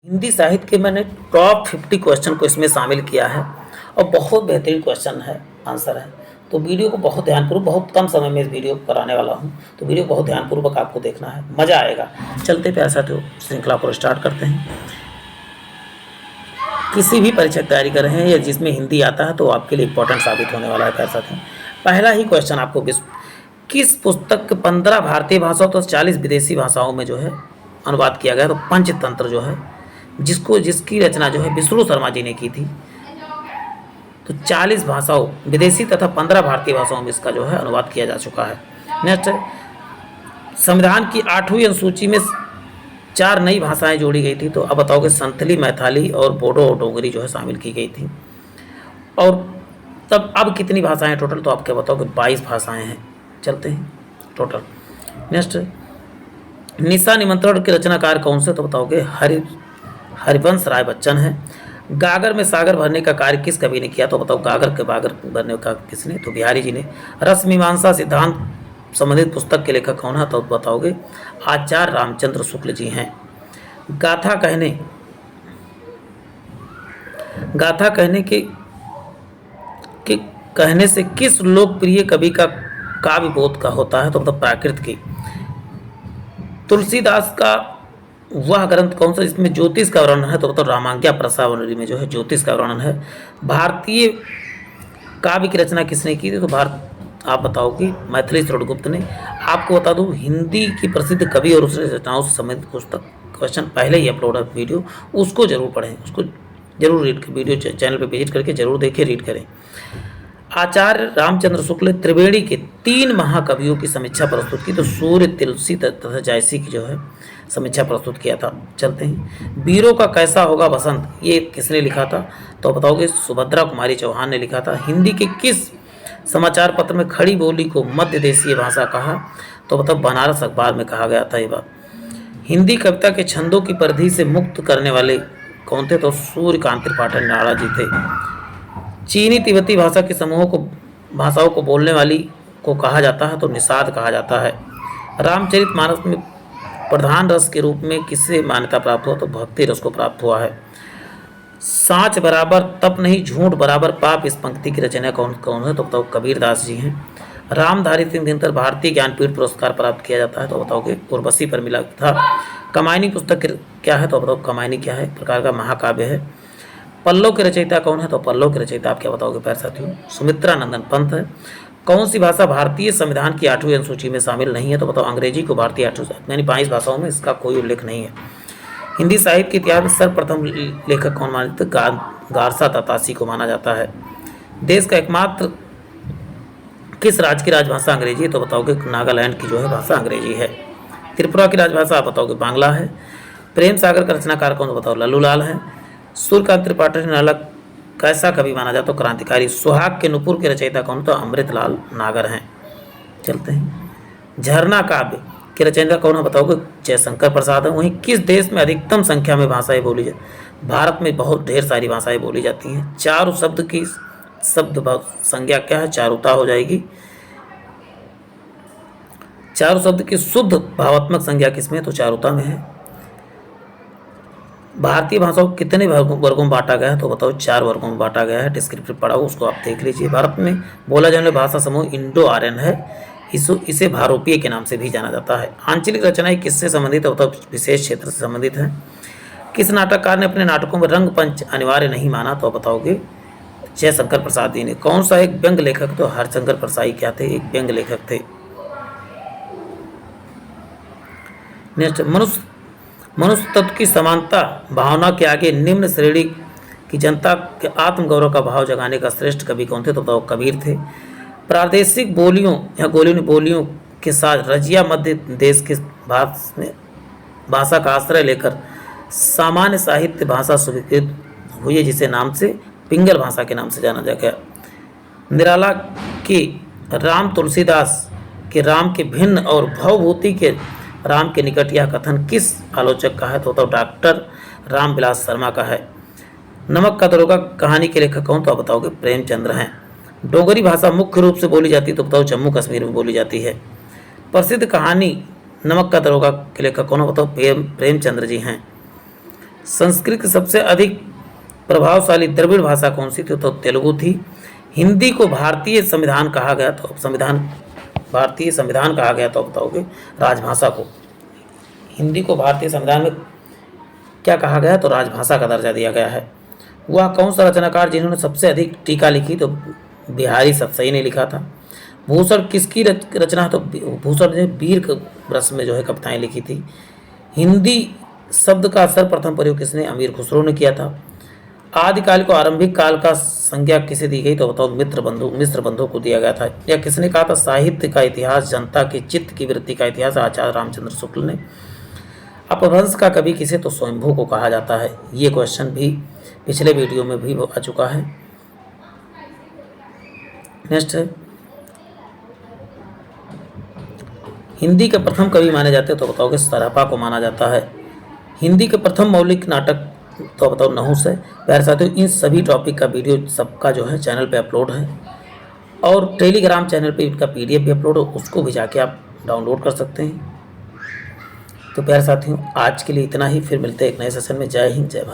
हिंदी साहित्य के मैंने टॉप 50 क्वेश्चन को इसमें शामिल किया है और बहुत बेहतरीन क्वेश्चन है, आंसर है। तो वीडियो को बहुत ध्यानपूर्वक, बहुत कम समय में इस वीडियो को कराने वाला हूँ, तो वीडियो को बहुत ध्यानपूर्वक आपको देखना है, मज़ा आएगा। चलते प्यारे साथियों, श्रृंखला को स्टार्ट करते हैं। किसी भी परीक्षा की तैयारी कर रहे हैं या जिसमें हिंदी आता है तो आपके लिए इंपॉर्टेंट साबित होने वाला है प्यारे साथियों। पहला ही क्वेश्चन आपको किस पुस्तक के 15 भारतीय भाषाओं तो 40 विदेशी भाषाओं में जो है अनुवाद किया गया। तो पंचतंत्र जो है जिसकी रचना जो है विष्णु शर्मा जी ने की थी। तो 40 भाषाओं विदेशी तथा 15 भारतीय भाषाओं में इसका जो है अनुवाद किया जा चुका है। नेक्स्ट है, संविधान की 8वीं अनुसूची में 4 नई भाषाएं जोड़ी गई थी। तो अब बताओगे संथली, मैथिली और बोडो और डोगरी जो है शामिल की गई थी। और तब अब कितनी भाषाएं टोटल, तो आप क्या बताओगे 22 भाषाएं हैं। चलते हैं टोटल। नेक्स्ट, निशा निमंत्रण के रचनाकार कौन से, तो बताओगे हरिवंश राय बच्चन है। गागर में सागर भरने का कार्य किस कवि ने किया, तो बताओ गागर के बागर भरने का किसने, तो बिहारी जी ने। रस मीमांसा सिद्धांत संबंधित पुस्तक के लेखक कौन है, तो बताओगे आचार्य रामचंद्र शुक्ल जी हैं। गाथा कहने से किस लोकप्रिय कवि का काव्य बोध का होता है, तो मतलब प्राकृत की। तुलसीदास का वह ग्रंथ कौन सा जिसमें ज्योतिष का वर्णन है, तो बताओ रामाज्ञा प्रसावली में जो है ज्योतिष का वर्णन है। भारतीय काव्य की रचना किसने की थी, तो आप बताओ कि मैथिली श्रोणगुप्त ने। आपको बता दूं हिंदी की प्रसिद्ध कवि और उसकी रचनाओं से संबंधित पुस्तक क्वेश्चन पहले ही अपलोड है वीडियो, उसको जरूर पढ़ें, उसको जरूर रीड कर, वीडियो चैनल पे विजिट करके जरूर देखें, रीड करें। आचार्य रामचंद्र शुक्ल त्रिवेणी के 3 महाकवियों की समीक्षा प्रस्तुत की। तो सूर्य, तुलसी तथा जायसी की जो है समीक्षा प्रस्तुत किया था। चलते हैं, वीरों का कैसा होगा बसंत, ये किसने लिखा था, तो बताओगे सुभद्रा कुमारी चौहान ने लिखा था। हिंदी के किस समाचार पत्र में खड़ी बोली को मध्य देशीय भाषा कहा, तो बताओ बनारस अखबार में कहा गया था ये बात। हिंदी कविता के छंदों की परिधि से मुक्त करने वाले कौन थे, तो सूर्यकांत त्रिपाठी नाड़ा जी थे। चीनी तिब्बती भाषा के भाषाओं को बोलने वाली को कहा जाता है, तो निषाद कहा जाता है। रामचरितमानस में प्रधान रस के रूप में किससे मान्यता प्राप्त हुआ, तो भक्ति रस को प्राप्त हुआ है। साँच बराबर तप नहीं, झूठ बराबर पाप, इस पंक्ति की रचना कौन है, तो बताओ कबीरदास जी हैं। रामधारी सिंह दिनकर भारतीय ज्ञानपीठ पुरस्कार प्राप्त किया जाता है, तो बताओगे उर्वशी पर मिला था। कमायनी पुस्तक क्या है, तो बताओ कमायनी क्या है, प्रकार का महाकाव्य है। पल्लव के रचयिता कौन है, तो पल्लव के रचयिता आप क्या बताओगे प्यारे साथियों, सुमित्रा नंदन पंत है। कौन सी भाषा भारतीय संविधान की 8वीं अनुसूची में शामिल नहीं है, तो बताओ अंग्रेजी को भारतीय 8वीं, यानी 22 भाषाओं में इसका कोई उल्लेख नहीं है। हिंदी साहित्य के इतिहास में सर्वप्रथम लेखक कौन माना जाता है, गारसा तातासी को माना जाता है। देश का एकमात्र किस राज्य की राजभाषा अंग्रेजी है, तो बताओगे नागालैंड की जो है भाषा अंग्रेजी है। त्रिपुरा की राजभाषा आप बताओगे बांग्ला है। प्रेम सागर का रचनाकार कौन, तो बताओ लल्लूलाल है। सूर्यकांत त्रिपाठी नालक कैसा कवि माना जाता, तो क्रांतिकारी। सुहाग के नुपुर के रचयिता कौन, तो अमृतलाल नागर हैं। चलते हैं, झरना काव्य के रचयिता कौन है, बताओगे जयशंकर प्रसाद है। वहीं किस देश में अधिकतम संख्या में भाषाएं बोली जाती, भारत में बहुत ढेर सारी भाषाएं बोली जाती हैं। चारु शब्द की शब्द संज्ञा क्या है, चारुता हो जाएगी। चारु शब्द की शुद्ध भावात्मक संज्ञा किसमें, तो चारुता में है। भारतीय भाषाओं को कितने वर्गों में बांटा गया है, तो बताओ 4 वर्गों में बांटा गया है। डिस्क्रिप्टिव पढ़ा हो उसको आप देख लीजिए। भारत में बोला जाने वाला भाषा समूह इंडो आर्यन है। इसे भारोपीय के नाम से भी जाना जाता है। आंचलिक रचनाएं किससे संबंधित है, बताओ विशेष क्षेत्र से संबंधित है। किस नाटककार ने अपने नाटकों में रंग पंच अनिवार्य नहीं माना, तो बताओगे जयशंकर प्रसाद जी ने। कौन सा एक व्यंग्य लेखक, तो हरशंकर प्रसाई क्या थे, एक व्यंग्य लेखक थे। नेक्स्ट, मनुष्य तत्व की समानता भावना के आगे निम्न श्रेणी की जनता के आत्मगौरव का भाव जगाने का श्रेष्ठ कवि कौन थे, तो बताओ कबीर थे। प्रादेशिक बोलियों या गोलियों बोलियों के साथ रजिया मध्य देश के भाषा का आश्रय लेकर सामान्य साहित्य भाषा स्वीकृत हुई है, जिसे नाम से पिंगल भाषा के नाम से जाना जा गया। निराला के राम तुलसीदास के राम के भिन्न और भवभूति के राम के निकट यह कथन किस आलोचक का है, तो डॉक्टर रामविलास शर्मा का है। नमक का दरोगा कहानी के लेखक कौन, तो आप बताओगे प्रेमचंद्र हैं। डोगरी भाषा मुख्य रूप से बोली जाती है, तो बताओ जम्मू कश्मीर में बोली जाती है। प्रसिद्ध कहानी नमक का दरोगा के लेखक कौन, बताओ प्रेमचंद्र जी हैं। संस्कृत की सबसे अधिक प्रभावशाली द्रविड़ भाषा कौन सी थी? तो तेलुगु थी। हिंदी को भारतीय संविधान कहा गया तो भारतीय संविधान कहा गया तो बताओगे राजभाषा को। हिंदी को भारतीय संविधान में क्या कहा गया? तो राजभाषा का दर्जा दिया गया है। वह कौन सा रचनाकार जिन्होंने सबसे अधिक टीका लिखी? तो बिहारी सतसई ने लिखा था। भूषण किसकी रचना है? तो भूषण ने वीर रस में जो है कविताएं लिखी थी। हिंदी शब्द का सर्वप्रथम प्रयोग किसने? अमीर खुसरो ने किया था। आदिकाल को आरंभिक काल का संज्ञा किसे दी गई? तो बताओ मिस्र बंधु को दिया गया था। या किसने कहा था साहित्य का इतिहास जनता के चित्त की वृत्ति का इतिहास? आचार्य रामचंद्र शुक्ल ने। अपभ्रंश का कवि किसे? तो स्वयंभू को कहा जाता है। ये क्वेश्चन भी पिछले वीडियो में भी आ चुका है। नेक्स्ट है, हिंदी के प्रथम कवि माने जाते हैं तो बताओगे सराफा को माना जाता है। हिंदी के प्रथम मौलिक नाटक तो बताओ नहुस है। प्यारे साथियों, इन सभी टॉपिक का वीडियो सबका जो है चैनल पे अपलोड है और टेलीग्राम चैनल पे इनका PDF भी अपलोड हो, उसको भी जाके आप डाउनलोड कर सकते हैं। तो प्यारे साथियों, आज के लिए इतना ही। फिर मिलते हैं एक नए सेशन में। जय हिंद, जय भारत।